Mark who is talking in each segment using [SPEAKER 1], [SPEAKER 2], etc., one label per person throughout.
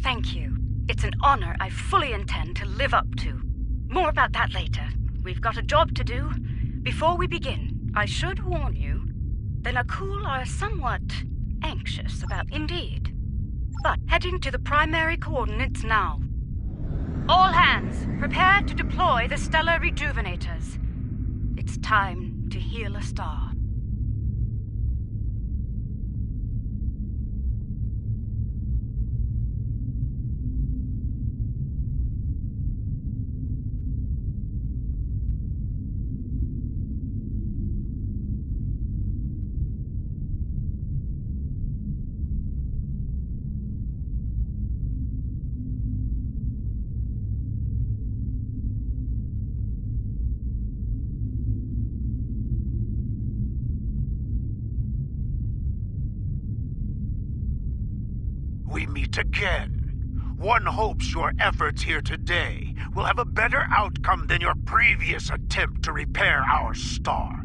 [SPEAKER 1] Thank you. It's an honor I fully intend to live up to. More about that later. We've got a job to do. Before we begin, I should warn you, the Nakul are somewhat anxious about Indeed. But heading to the primary coordinates now. All hands, prepare to deploy the Stellar Rejuvenators. It's time to heal a star.
[SPEAKER 2] We meet again. One hopes your efforts here today will have a better outcome than your previous attempt to repair our star.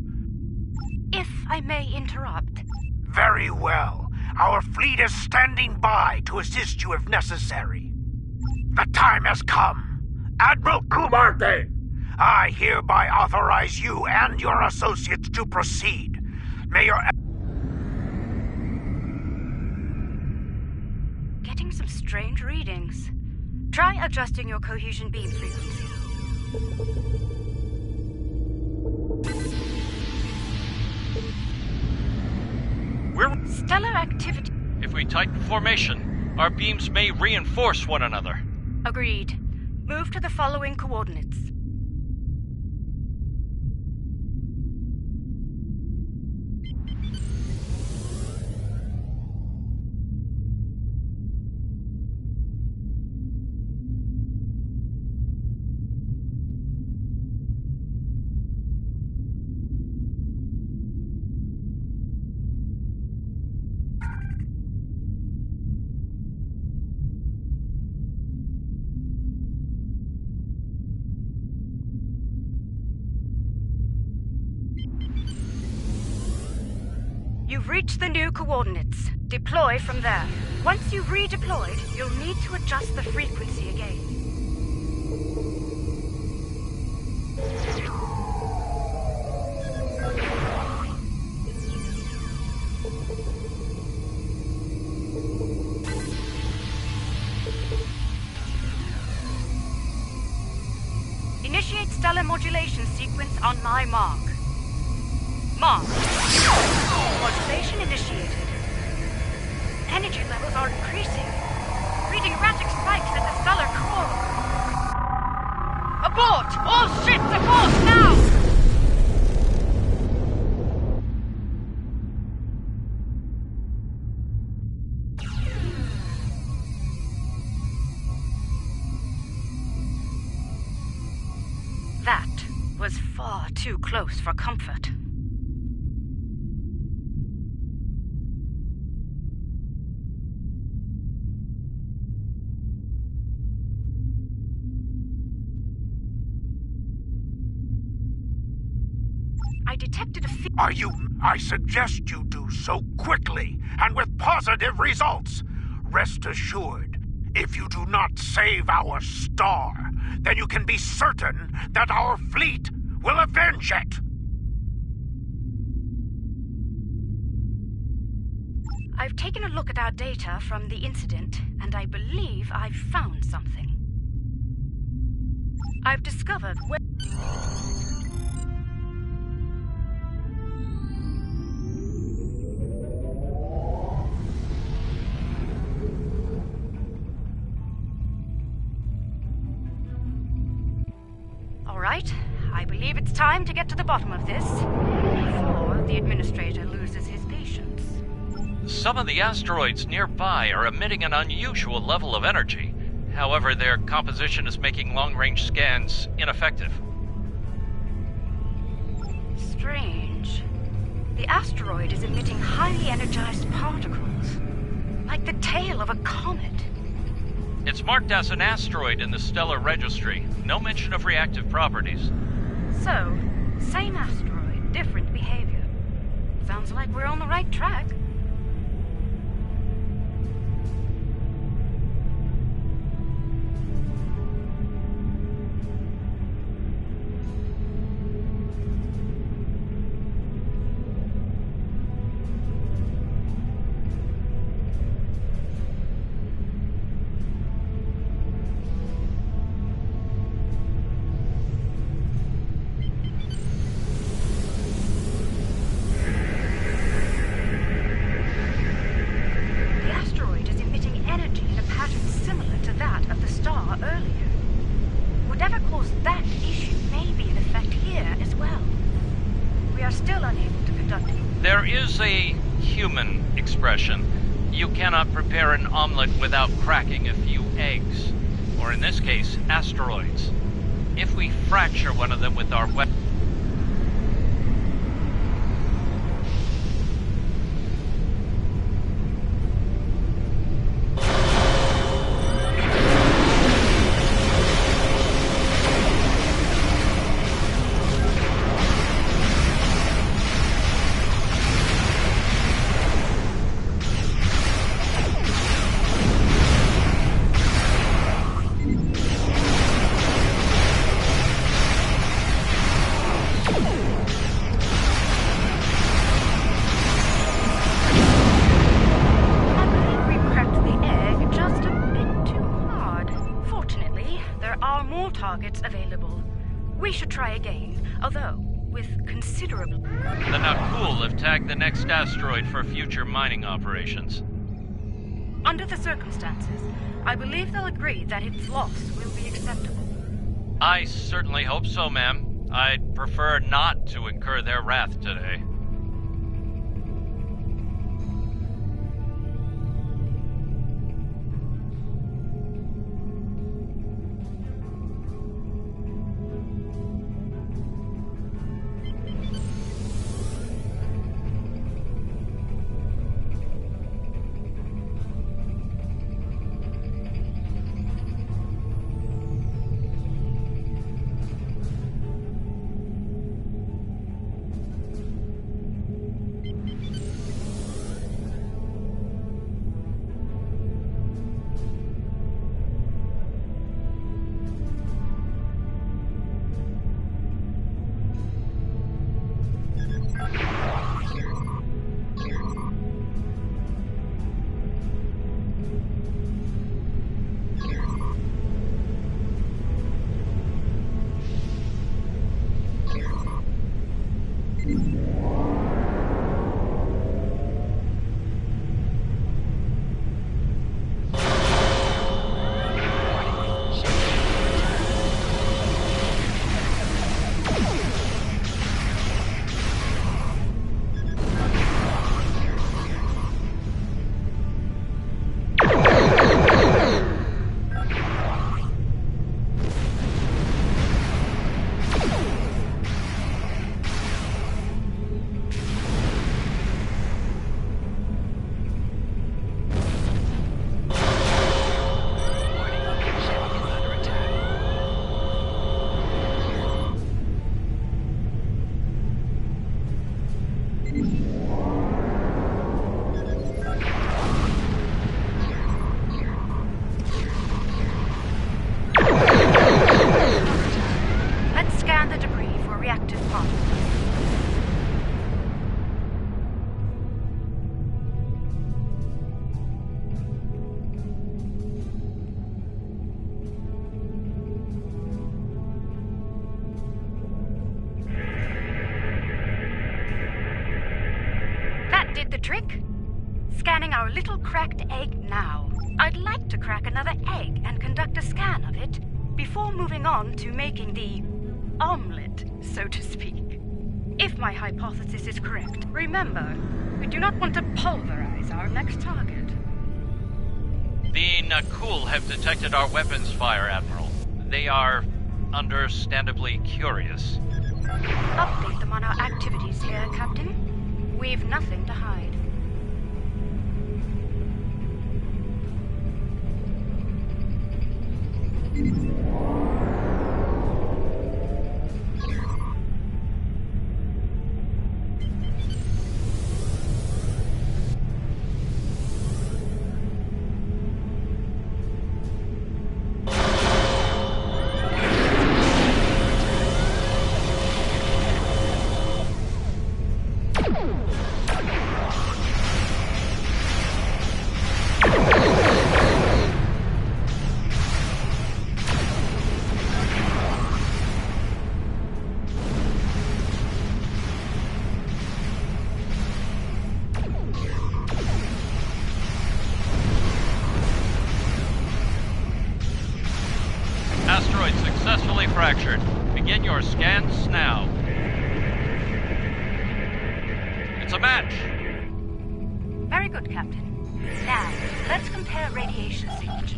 [SPEAKER 1] If I may interrupt.
[SPEAKER 2] Very well. Our fleet is standing by to assist you if necessary. The time has come. Admiral Kumarte, I hereby authorize you and your associates to proceed. May your...
[SPEAKER 1] Getting some strange readings. Try adjusting your cohesion beam frequency.
[SPEAKER 3] We're...
[SPEAKER 1] Stellar activity.
[SPEAKER 3] If we tighten formation, our beams may reinforce one another.
[SPEAKER 1] Agreed. Move to the following coordinates. You've reached the new coordinates. Deploy from there. Once you've redeployed, you'll need to adjust the frequency again. Initiate stellar modulation sequence on my mark. Mark. Modulation initiated. Energy levels are increasing. Reading erratic spikes at the stellar core. Abort! All ships abort now! That was far too close for comfort. I detected a
[SPEAKER 2] Are you... I suggest you do so quickly, and with positive results. Rest assured, if you do not save our star, then you can be certain that our fleet will avenge it.
[SPEAKER 1] I've taken a look at our data from the incident, and I believe I've found something. I've discovered where... All right, I believe it's time to get to the bottom of this, before the administrator loses his patience.
[SPEAKER 3] Some of the asteroids nearby are emitting an unusual level of energy. However, their composition is making long-range scans ineffective.
[SPEAKER 1] Strange. The asteroid is emitting highly energized particles, like the tail of a comet.
[SPEAKER 3] It's marked as an asteroid in the Stellar Registry. No mention of reactive properties.
[SPEAKER 1] So, same asteroid, different behavior. Sounds like we're on the right track. saw earlier. Whatever caused that issue may be in effect here as well. We are still unable to conduct...
[SPEAKER 3] There is a human expression. You cannot prepare an omelet without cracking a few eggs. Or in this case, asteroids. If we fracture one of them with our weapon...
[SPEAKER 1] targets available. We should try again, although with considerable...
[SPEAKER 3] The Nakul have tagged the next asteroid for future mining operations.
[SPEAKER 1] Under the circumstances, I believe they'll agree that its loss will be acceptable.
[SPEAKER 3] I certainly hope so, ma'am. I'd prefer not to incur their wrath today.
[SPEAKER 1] Did the trick? Scanning our little cracked egg now. I'd like to crack another egg and conduct a scan of it before moving on to making the omelet, so to speak. If my hypothesis is correct, remember, we do not want to pulverize our next target.
[SPEAKER 3] The Nakul have detected our weapons fire, Admiral. They are understandably curious.
[SPEAKER 1] Update them on our activities here, Captain. We've nothing to hide.
[SPEAKER 3] successfully fractured. Begin your scans now. It's a match!
[SPEAKER 1] Very good, Captain. Now, let's compare radiation signatures.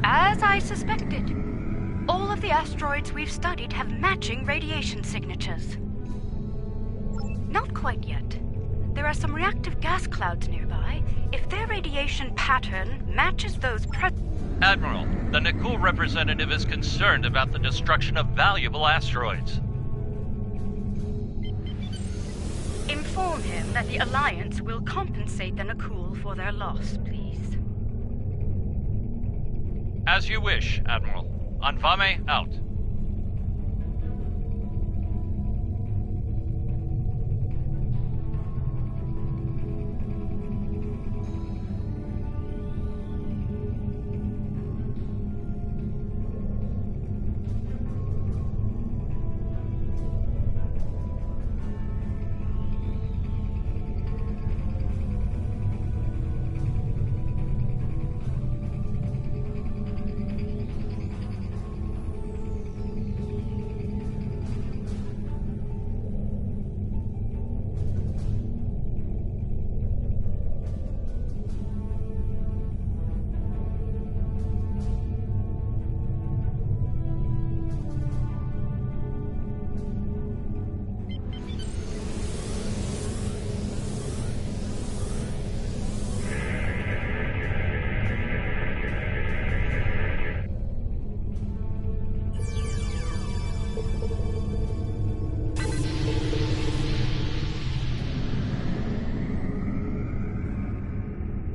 [SPEAKER 1] As I suspected, all of the asteroids we've studied have matching radiation signatures. Not quite yet. There are some reactive gas clouds nearby. If their radiation pattern matches those
[SPEAKER 3] Admiral, the Nikul representative is concerned about the destruction of valuable asteroids.
[SPEAKER 1] Inform him that the Alliance will compensate the Nikul for their loss, please.
[SPEAKER 3] As you wish, Admiral. Anfame out.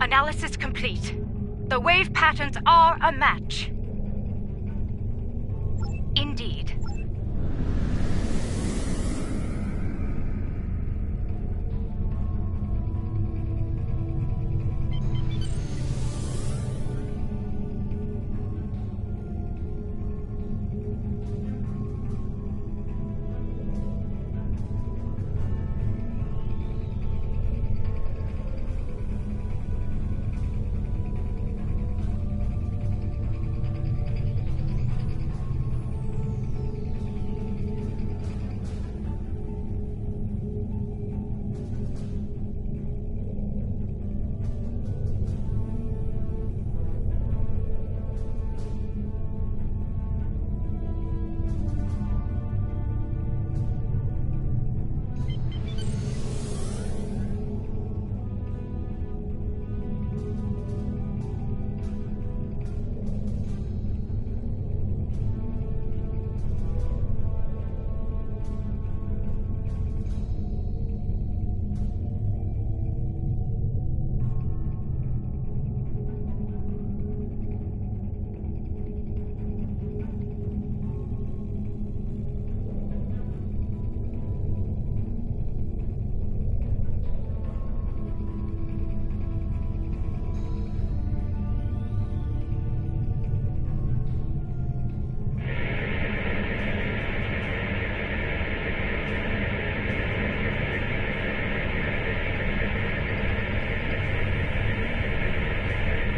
[SPEAKER 1] Analysis complete. The wave patterns are a match. Indeed.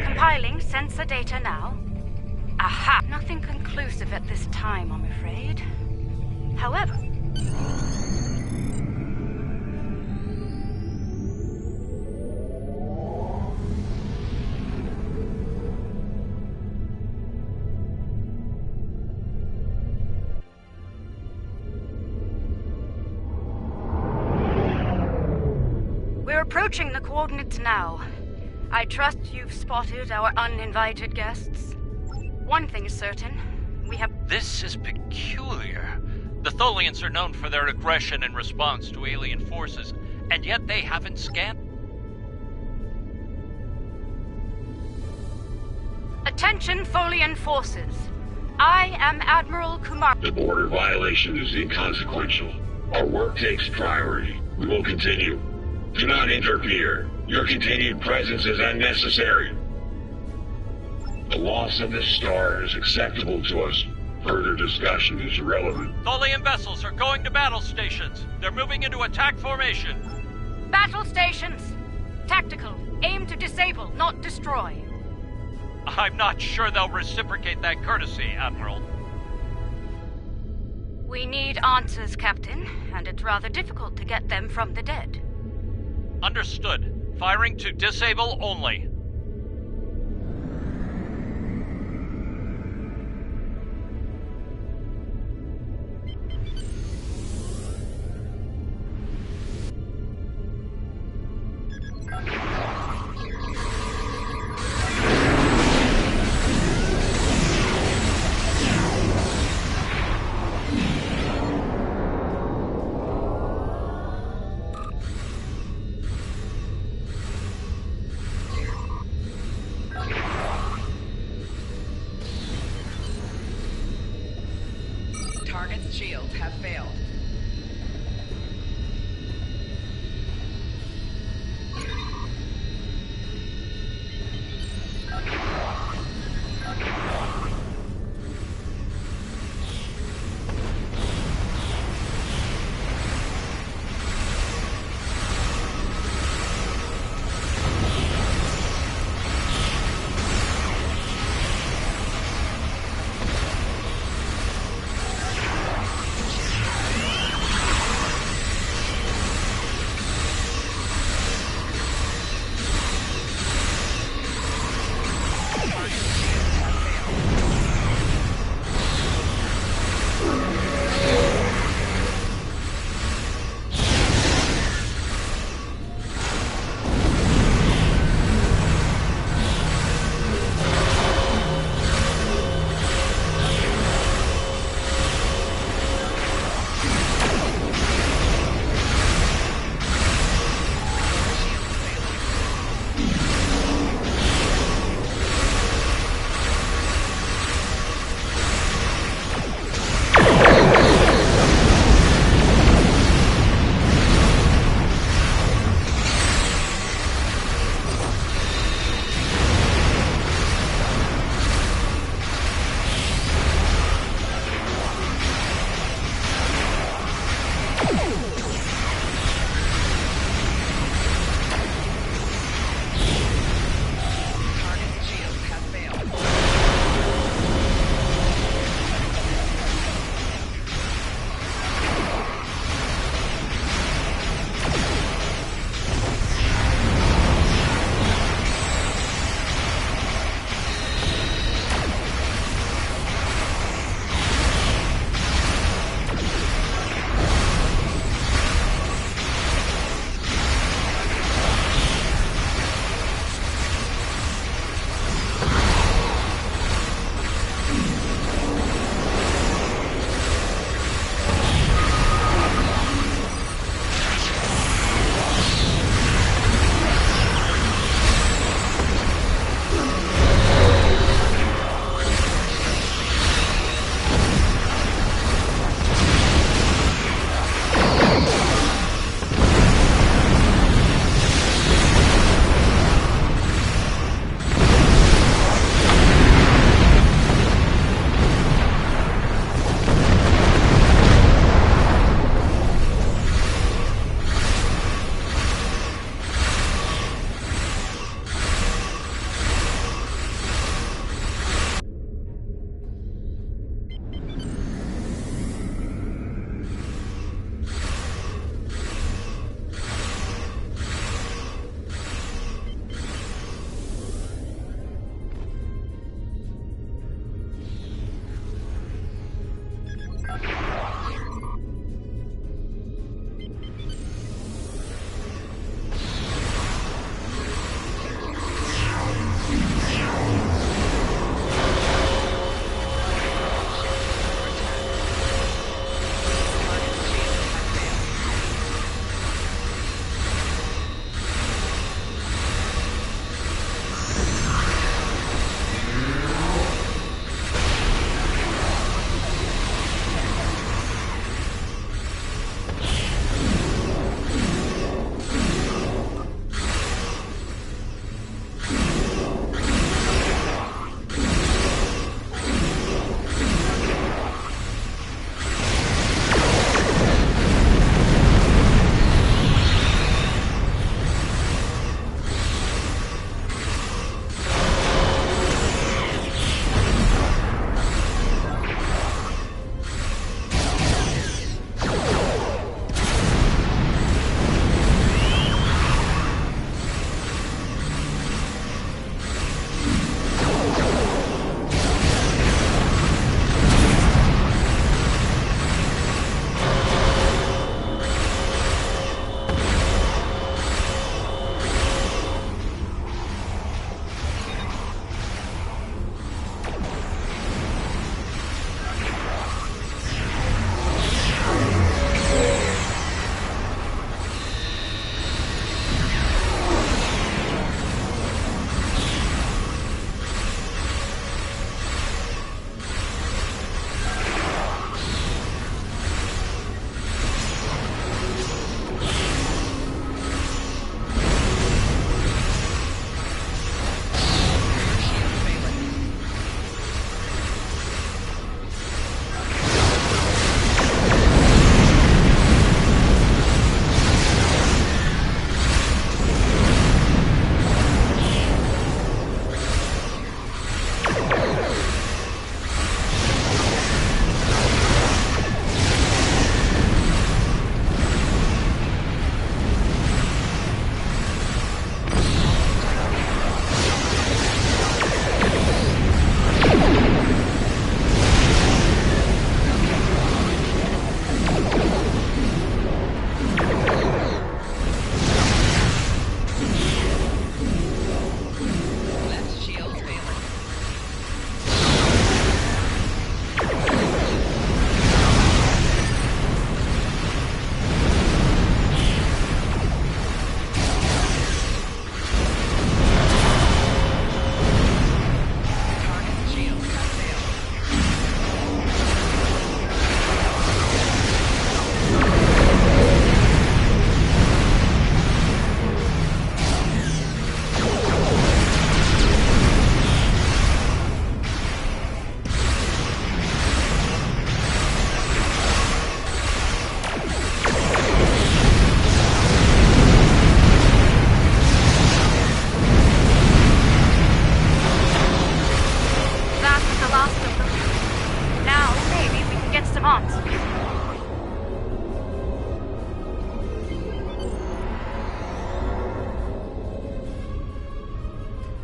[SPEAKER 1] Compiling sensor data now. Aha! Nothing conclusive at this time, I'm afraid. However... We're approaching the coordinates now. I trust you've spotted our uninvited guests. One thing is certain, we have...
[SPEAKER 3] This is peculiar. The Tholians are known for their aggression in response to alien forces, and yet they haven't scanned...
[SPEAKER 1] Attention, Tholian forces. I am Admiral Kumar.
[SPEAKER 4] The border violation is inconsequential. Our work takes priority. We will continue. Do not interfere. Your continued presence is unnecessary. The loss of this star is acceptable to us. Further discussion is irrelevant.
[SPEAKER 3] Tholian vessels are going to battle stations. They're moving into attack formation.
[SPEAKER 1] Battle stations. Tactical. Aim to disable, not destroy.
[SPEAKER 3] I'm not sure they'll reciprocate that courtesy, Admiral.
[SPEAKER 1] We need answers, Captain, and it's rather difficult to get them from the dead.
[SPEAKER 3] Understood. Firing to disable only.
[SPEAKER 5] Target's shields have failed.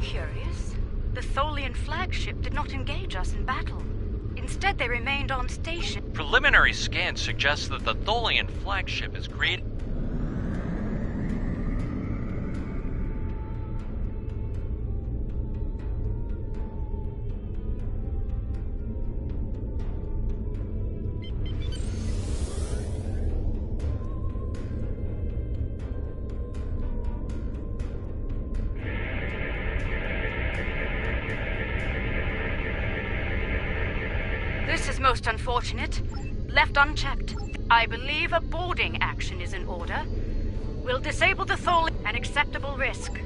[SPEAKER 1] Curious. The Tholian flagship did not engage us in battle. Instead, they remained on station.
[SPEAKER 3] Preliminary scans suggest that the Tholian flagship is created.
[SPEAKER 1] This is most unfortunate. Left unchecked. I believe a boarding action is in order. We'll disable the Tholian, an acceptable risk.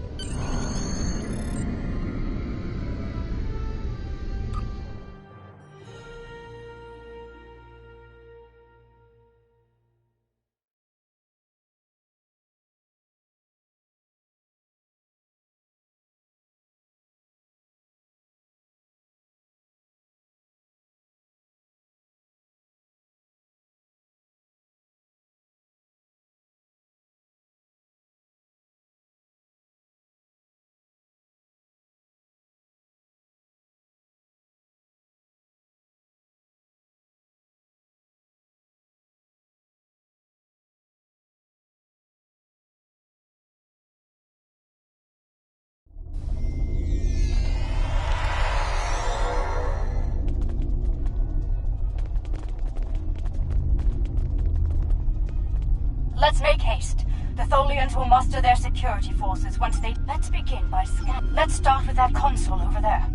[SPEAKER 1] Let's make haste. The Tholians will muster their security forces once they... Let's begin by scan... Let's start with that console over there.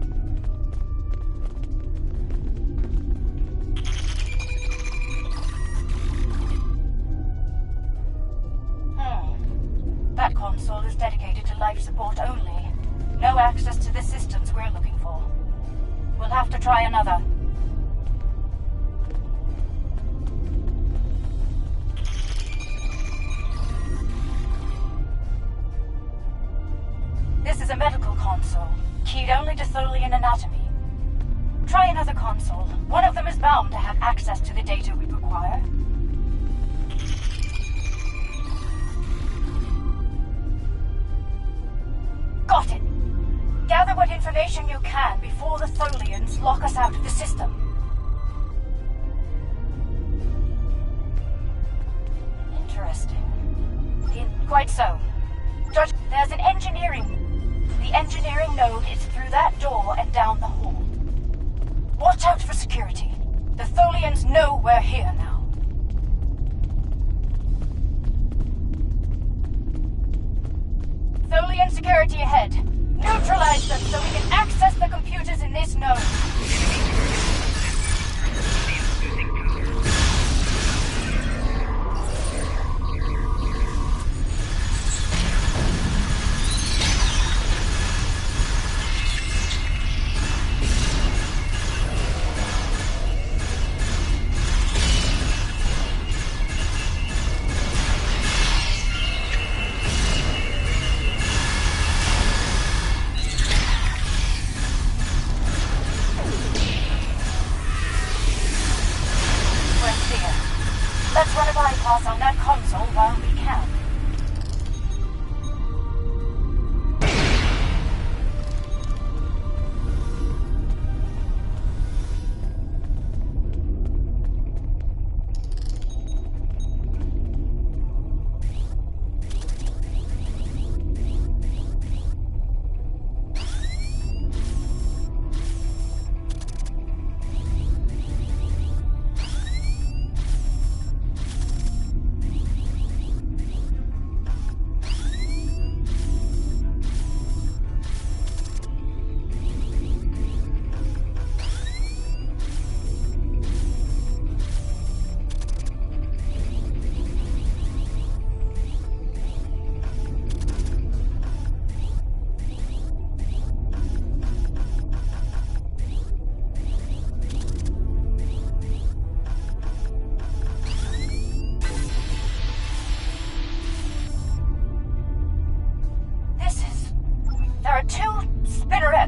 [SPEAKER 1] That console is dedicated to life support only. No access to the systems we're looking for. We'll have to try another. This is a medical console, keyed only to Tholian anatomy. Try another console. One of them is bound to have access to the data we require. Got it. Gather what information you can before the Tholians lock us out of the system. Interesting. Quite so. Judge, there's an engineering... The engineering node is through that door and down the hall. Watch out for security. The Tholians know we're here now. Tholian security ahead. Neutralize them so we can access the computers in this node. Let's run a bypass on that console while we can.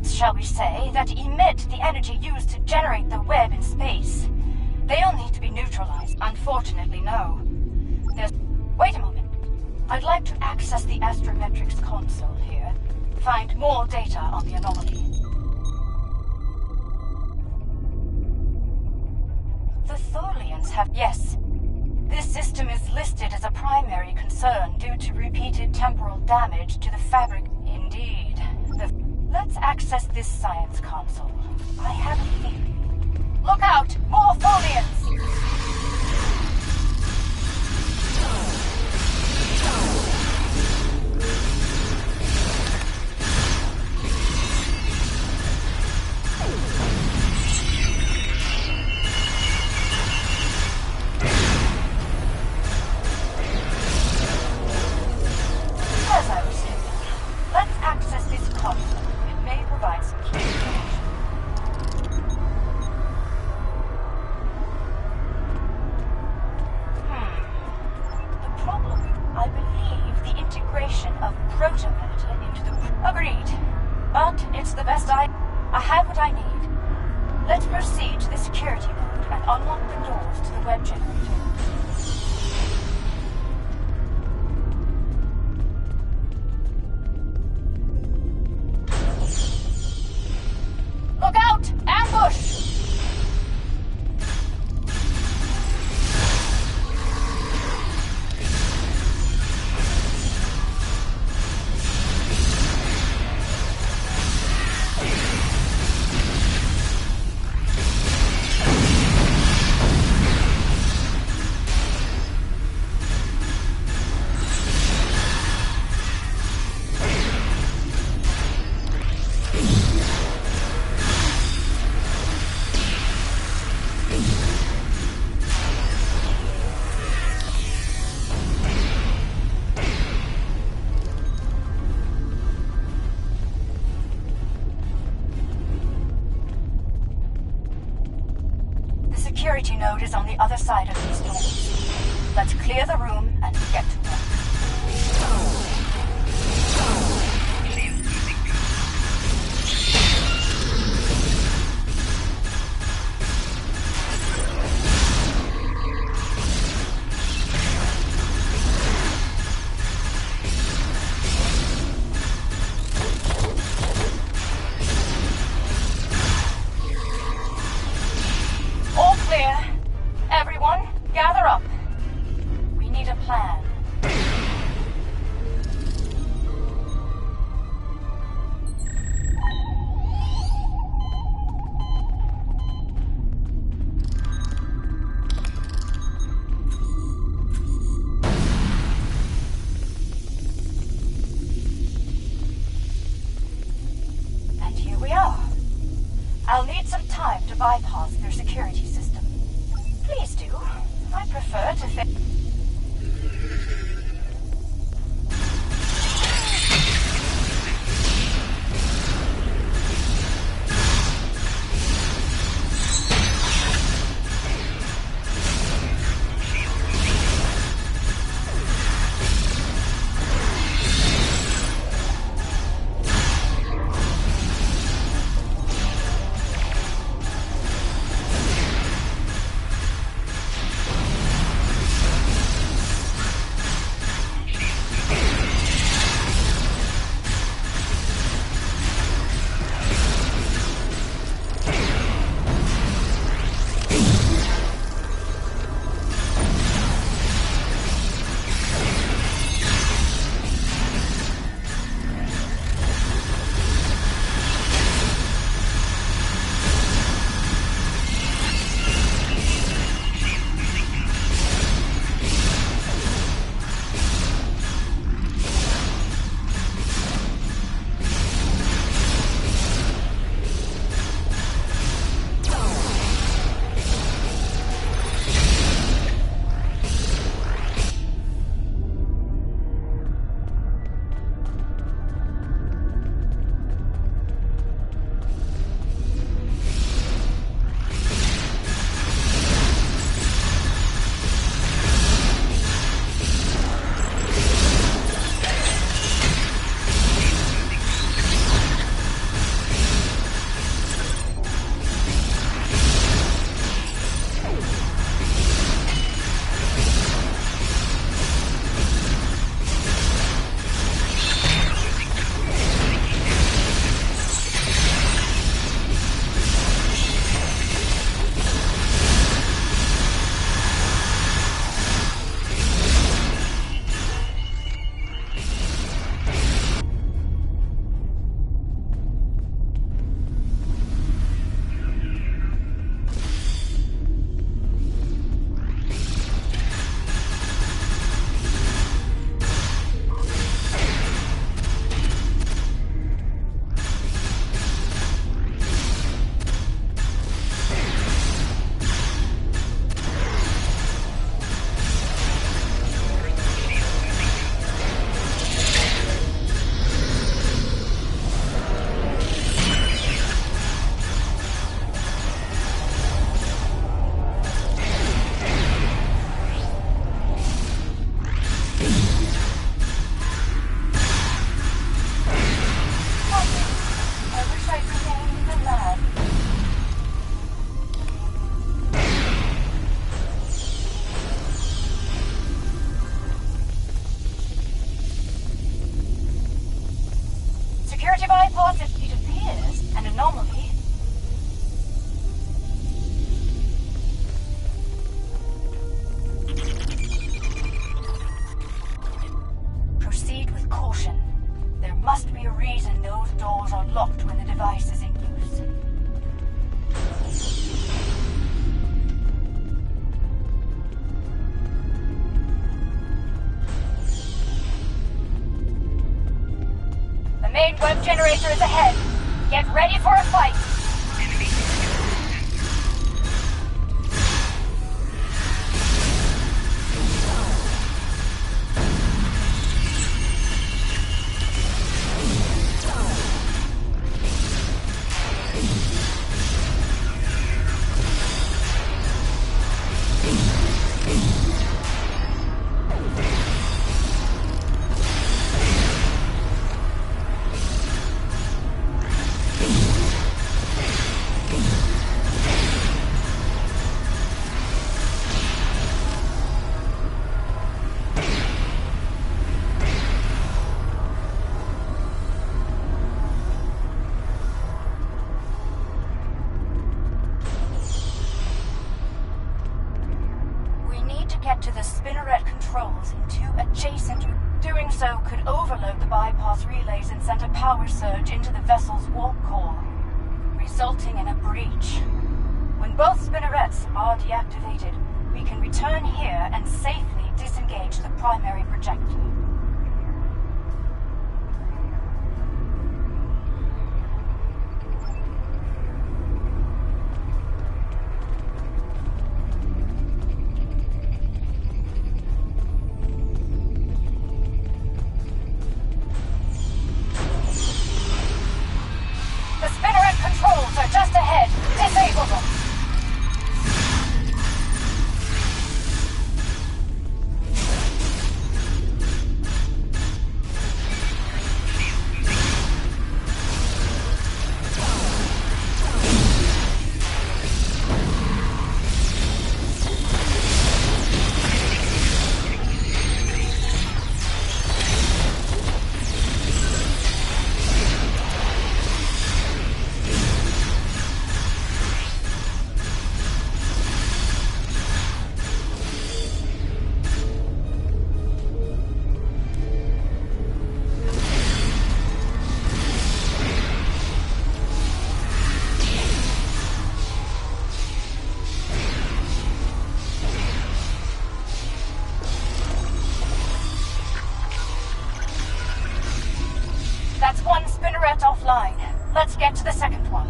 [SPEAKER 1] Shall we say, that emit the energy used to generate the web in space. They all need to be neutralized. Unfortunately, no. Wait a moment. I'd like to access the astrometrics console here. find more data on the anomaly. The Tholians have... Yes. This system is listed as a primary concern due to repeated temporal damage to the fabric. Indeed. Let's access this science console. I have a feeling. Look out! More Tholians! As I was saying, let's access this console. It may provide some key information. The problem, I believe, the integration of proto-matter into the... Agreed. But it's the best I have what I need. Let's proceed to the security node and unlock the doors to the web generator. Look out! Ambush! The security node is on the other side of these doors. Let's clear the room and get to work. All clear. Everyone, gather up. We need a plan. And here we are. I'll need some time to bypass their security system. Please do. I prefer to think... locked when the device is in use. The main web generator is ahead. Get ready for a fight. Get to the Spinneret controls in two adjacent. Doing so could overload the bypass relays and send a power surge into the vessel's warp core, resulting in a breach. When both Spinnerets are deactivated, we can return here and safely disengage the primary projector. That's one Spinneret offline. Let's get to the second one.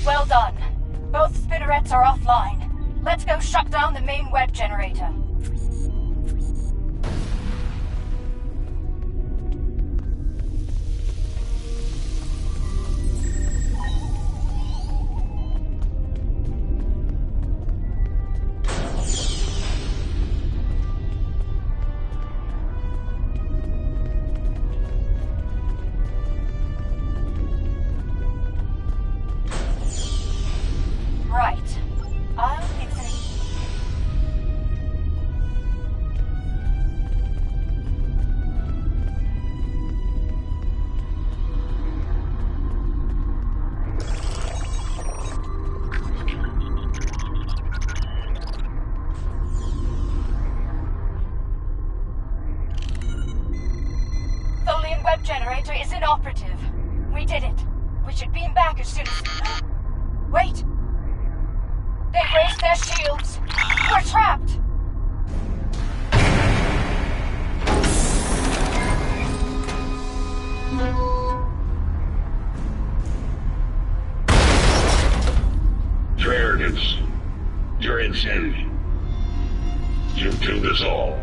[SPEAKER 1] Well done. Both Spinnerets are offline. Let's go shut down the main web generator. Right. I'll fix it. generator is inoperative. We did it. We should beam back as soon as... Wait! They raised their shields! We're trapped!
[SPEAKER 4] Arrogance. Your insanity. You've doomed us all.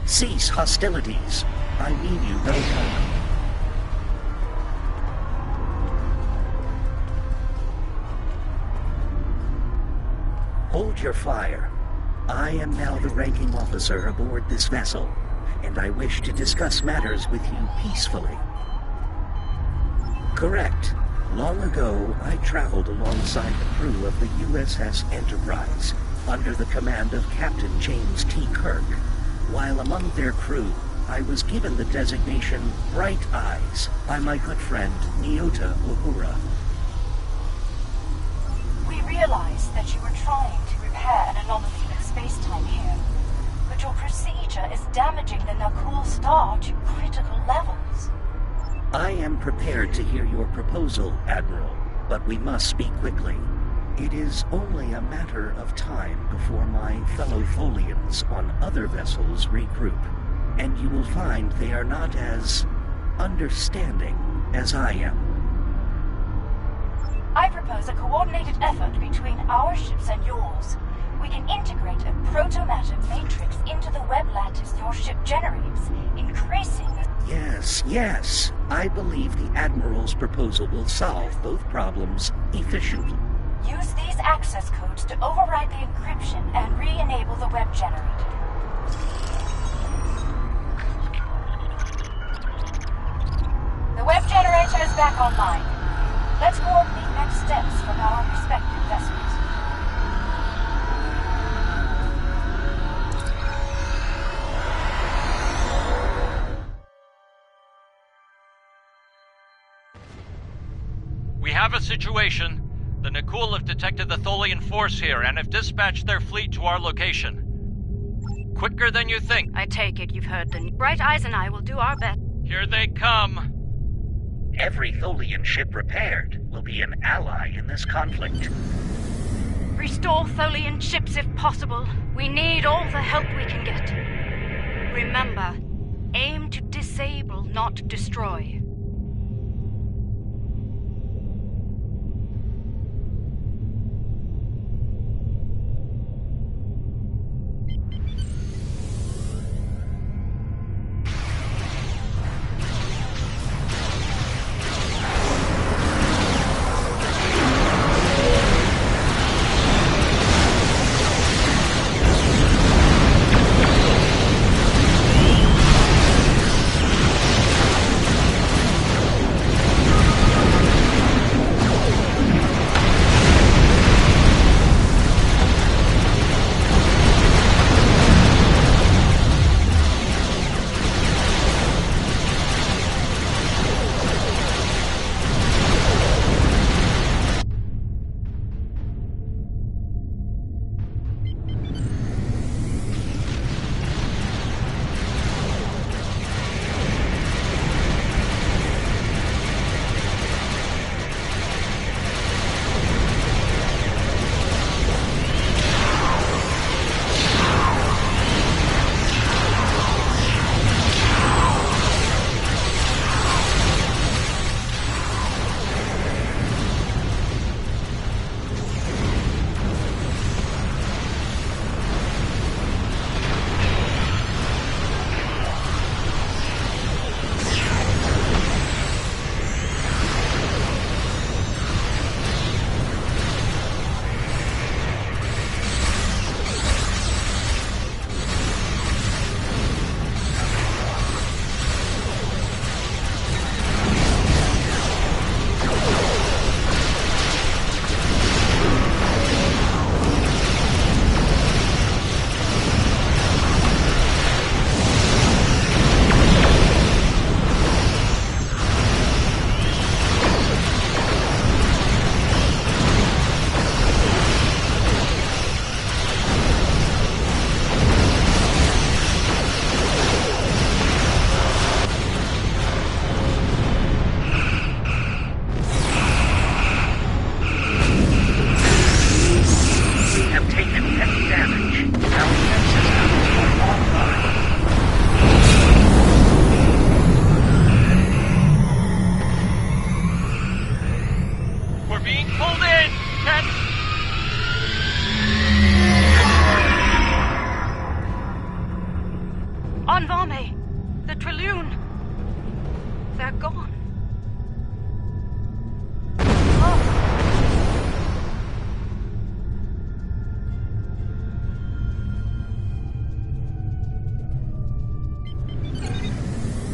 [SPEAKER 6] Cease hostilities. I mean you no harm. Hold your fire. I am now the ranking officer aboard this vessel, and I wish to discuss matters with you peacefully. Correct. Long ago, I traveled alongside the crew of the USS Enterprise, under the command of Captain James T. Kirk. While among their crew, I was given the designation Bright Eyes by my good friend Nyota Uhura.
[SPEAKER 1] We realized that you were trying to repair an anomaly of space-time here, but your procedure is damaging the Nakul star to critical levels.
[SPEAKER 6] I am prepared to hear your proposal, Admiral, but we must speak quickly. It is only a matter of time before my fellow Tholians on other vessels regroup, and you will find they are not as understanding as I am.
[SPEAKER 1] I propose a coordinated effort between our ships and yours. We can integrate a proto-matter matrix into the web lattice your ship generates, increasing the...
[SPEAKER 6] Yes. I believe the Admiral's proposal will solve both problems efficiently.
[SPEAKER 1] Use these access codes to override the encryption and re-enable the web generator. The web generator is back online. Let's coordinate next steps from our respective vessels.
[SPEAKER 3] We have a situation. The Nakul have detected the Tholian force here and have dispatched their fleet to our location. Quicker than you think.
[SPEAKER 1] I take it you've heard the... Bright Eyes and I will do our best.
[SPEAKER 3] Here they come.
[SPEAKER 6] Every Tholian ship repaired will be an ally in this conflict.
[SPEAKER 1] Restore Tholian ships if possible. We need all the help we can get. Remember, aim to disable, not destroy.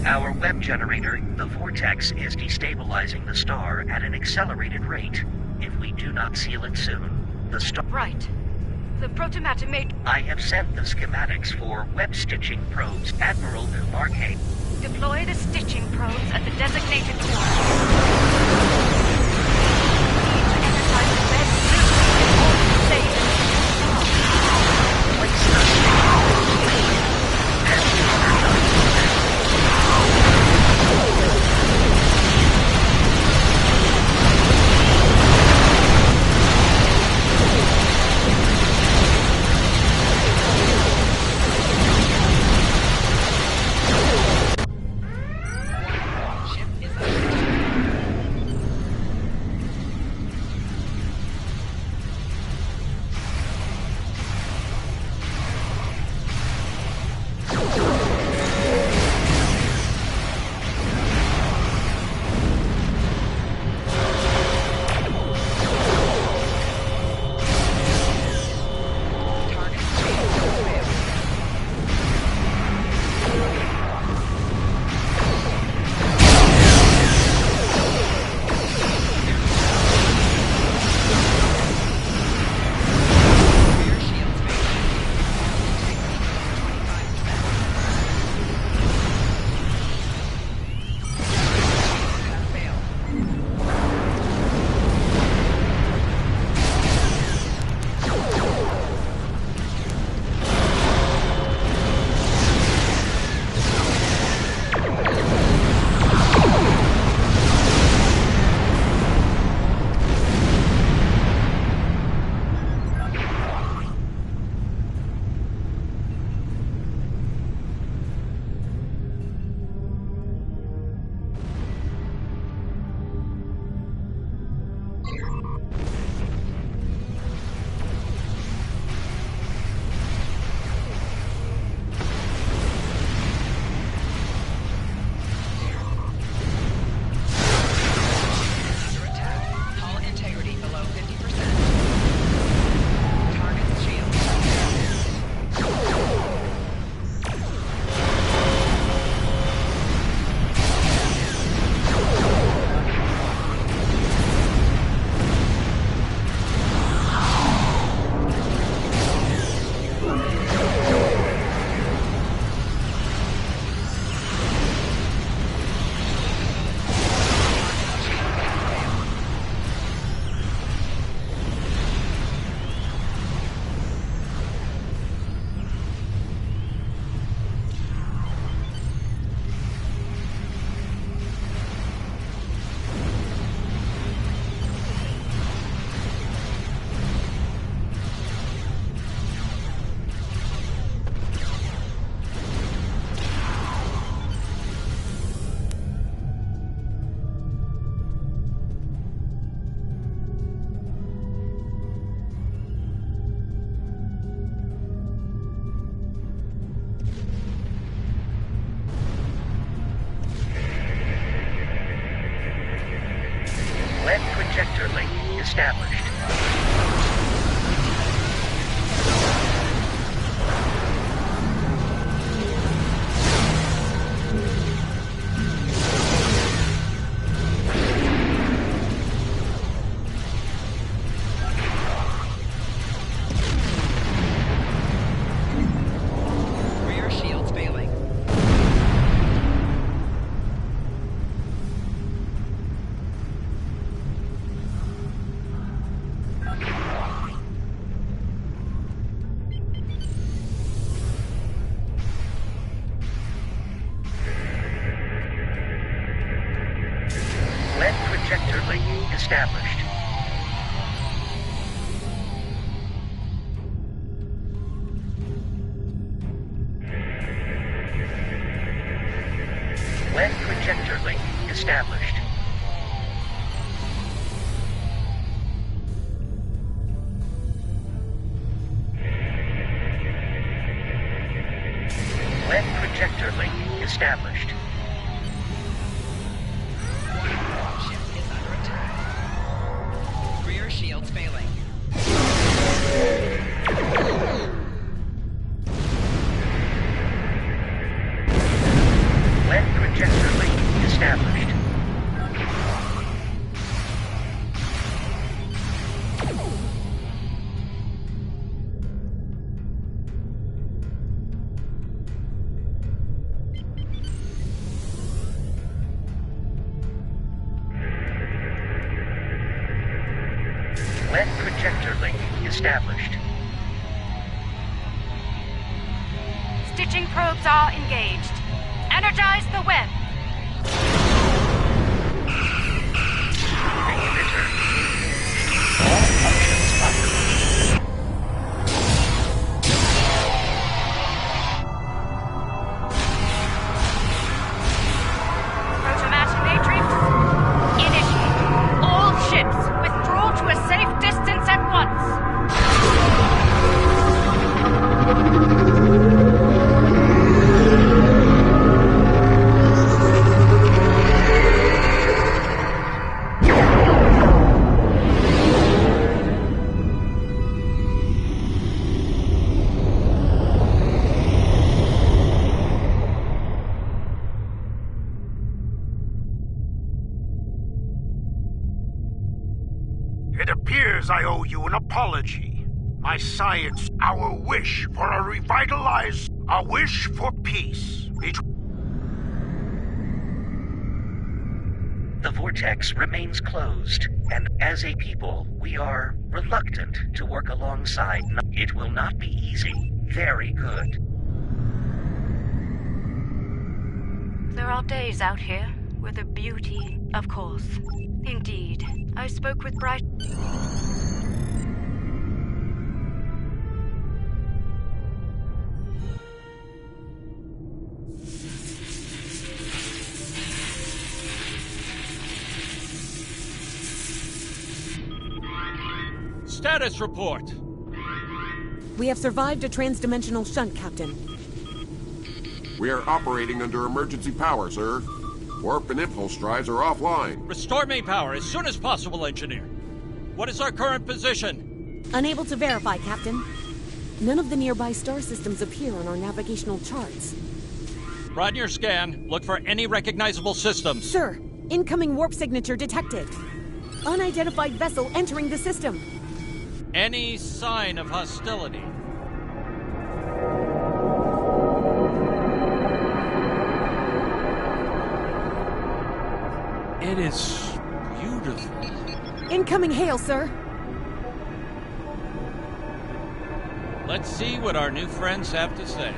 [SPEAKER 6] Our web generator, the Vortex, is destabilizing the star at an accelerated rate. If we do not seal it soon, the star...
[SPEAKER 1] Right. The protomatter made...
[SPEAKER 6] I have sent the schematics for web stitching probes, Admiral Marquet.
[SPEAKER 1] Deploy the stitching probes at the designated coordinates.
[SPEAKER 6] Projector link established.
[SPEAKER 5] Rear shields failing.
[SPEAKER 6] Lead projector link established. Lead projector link established. Lead projector link established.
[SPEAKER 5] Ship is under attack. Rear shields failing.
[SPEAKER 6] Lead projector established.
[SPEAKER 1] Stitching probes are engaged. Energize the web.
[SPEAKER 6] Inhibitor. All functions operating.
[SPEAKER 1] Protomatter matrix. Initiate. All ships withdraw to a safe distance at once.
[SPEAKER 2] It appears I owe you an apology. My science, our wish for a revitalized, a wish for peace.
[SPEAKER 6] The vortex remains closed, and as a people, we are reluctant to work alongside. It will not be easy. Very good.
[SPEAKER 1] There are days out here where the beauty, of course. Indeed. I spoke with Bright.
[SPEAKER 3] Status report.
[SPEAKER 7] We have survived a transdimensional shunt, Captain.
[SPEAKER 8] We are operating under emergency power, sir. Warp and impulse drives are offline.
[SPEAKER 3] Restore main power as soon as possible, Engineer. What is our current position?
[SPEAKER 7] Unable to verify, Captain. None of the nearby star systems appear on our navigational charts.
[SPEAKER 3] Run your scan. Look for any recognizable systems.
[SPEAKER 7] Sir, incoming warp signature detected. Unidentified vessel entering the system.
[SPEAKER 3] Any sign of hostility? It is beautiful.
[SPEAKER 7] Incoming hail, sir.
[SPEAKER 3] Let's see what our new friends have to say.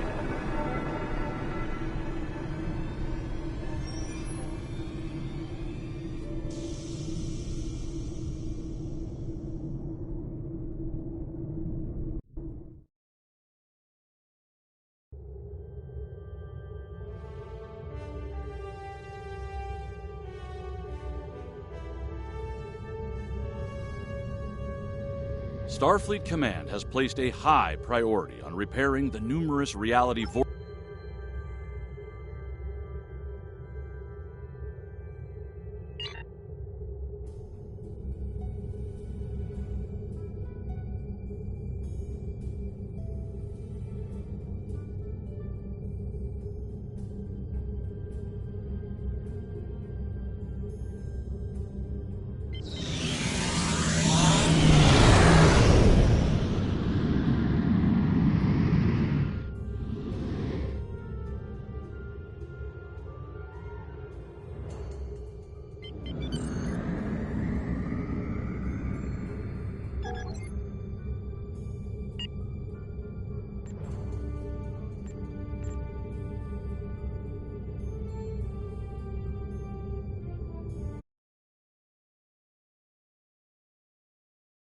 [SPEAKER 9] Starfleet Command has placed a high priority on repairing the numerous reality vortices